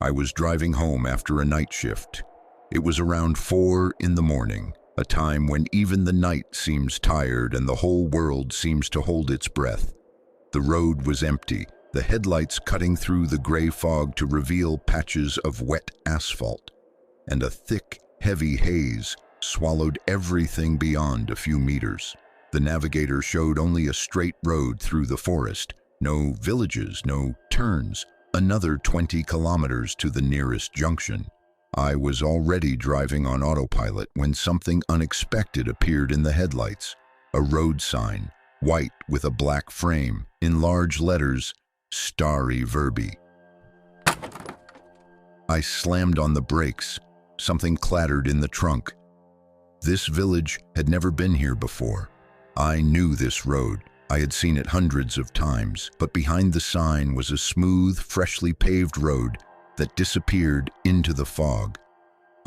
I was driving home after a night shift. It was around 4 in the morning, a time when even the night seems tired and the whole world seems to hold its breath. The road was empty, the headlights cutting through the gray fog to reveal patches of wet asphalt, and a thick, heavy haze swallowed everything beyond a few meters. The navigator showed only a straight road through the forest, no villages, no turns, another 20 kilometers to the nearest junction. I was already driving on autopilot when something unexpected appeared in the headlights. A road sign, white with a black frame, in large letters, Stari Verby. I slammed on the brakes. Something clattered in the trunk. This village had never been here before. I knew this road. I had seen it hundreds of times, but behind the sign was a smooth, freshly paved road that disappeared into the fog.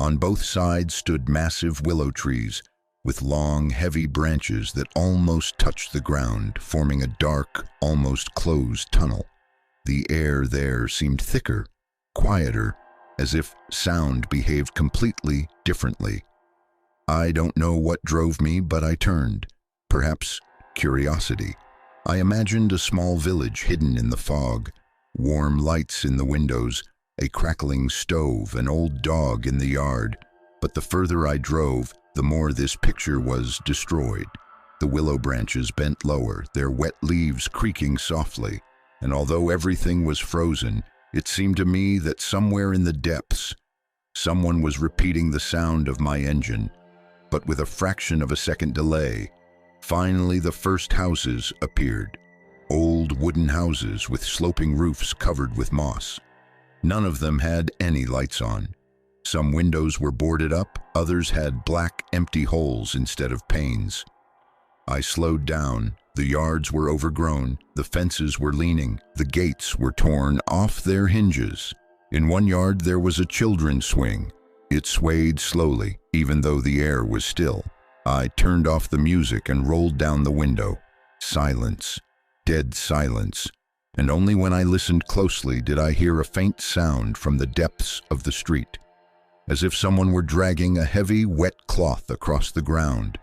On both sides stood massive willow trees with long, heavy branches that almost touched the ground, forming a dark, almost closed tunnel. The air there seemed thicker, quieter, as if sound behaved completely differently. I don't know what drove me, but I turned. Perhaps curiosity. I imagined a small village hidden in the fog, warm lights in the windows, a crackling stove, an old dog in the yard. But the further I drove, the more this picture was destroyed. The willow branches bent lower, their wet leaves creaking softly, and although everything was frozen, it seemed to me that somewhere in the depths, someone was repeating the sound of my engine, but with a fraction of a second delay. Finally, the first houses appeared. Old wooden houses with sloping roofs covered with moss. None of them had any lights on. Some windows were boarded up, others had black, empty holes instead of panes. I slowed down. The yards were overgrown, the fences were leaning, the gates were torn off their hinges. In one yard there was a children's swing. It swayed slowly, even though the air was still. I turned off the music and rolled down the window. Silence, dead silence, and only when I listened closely did I hear a faint sound from the depths of the street, as if someone were dragging a heavy, wet cloth across the ground.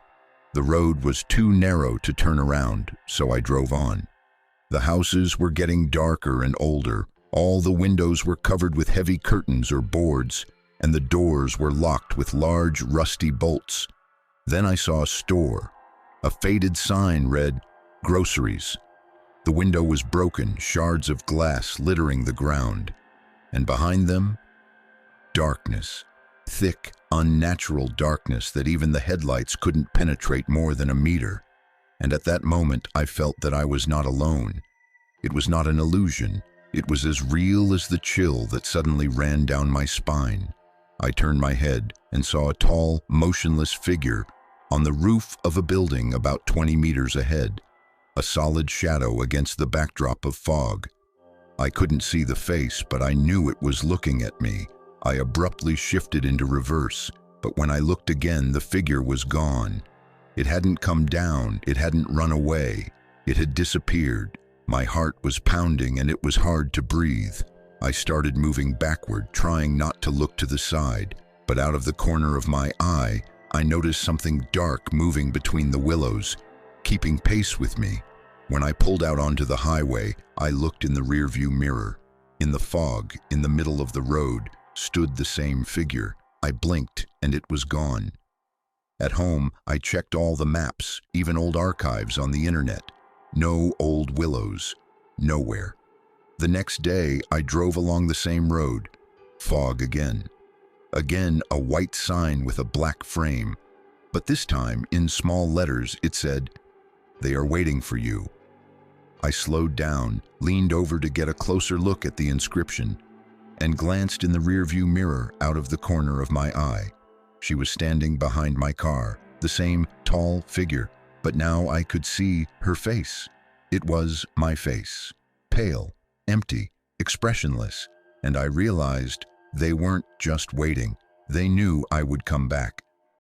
The road was too narrow to turn around, so I drove on. The houses were getting darker and older. All the windows were covered with heavy curtains or boards, and the doors were locked with large, rusty bolts. Then I saw a store. A faded sign read, "Groceries." The window was broken, shards of glass littering the ground. And behind them, darkness. Thick, unnatural darkness that even the headlights couldn't penetrate more than a meter. And at that moment, I felt that I was not alone. It was not an illusion. It was as real as the chill that suddenly ran down my spine. I turned my head and saw a tall, motionless figure on the roof of a building about 20 meters ahead, a solid shadow against the backdrop of fog. I couldn't see the face, but I knew it was looking at me. I abruptly shifted into reverse, but when I looked again, the figure was gone. It hadn't come down, it hadn't run away, it had disappeared. My heart was pounding and it was hard to breathe. I started moving backward, trying not to look to the side, but out of the corner of my eye, I noticed something dark moving between the willows, keeping pace with me. When I pulled out onto the highway, I looked in the rearview mirror. In the fog, in the middle of the road, stood the same figure. I blinked, and it was gone. At home, I checked all the maps, even old archives on the internet. No old willows. Nowhere. The next day, I drove along the same road. Fog again. Again, a white sign with a black frame. But this time, in small letters, it said, "They are waiting for you." I slowed down, leaned over to get a closer look at the inscription, and glanced in the rearview mirror out of the corner of my eye. She was standing behind my car, the same tall figure, but now I could see her face. It was my face, pale, empty, expressionless, and I realized they weren't just waiting. They knew I would come back.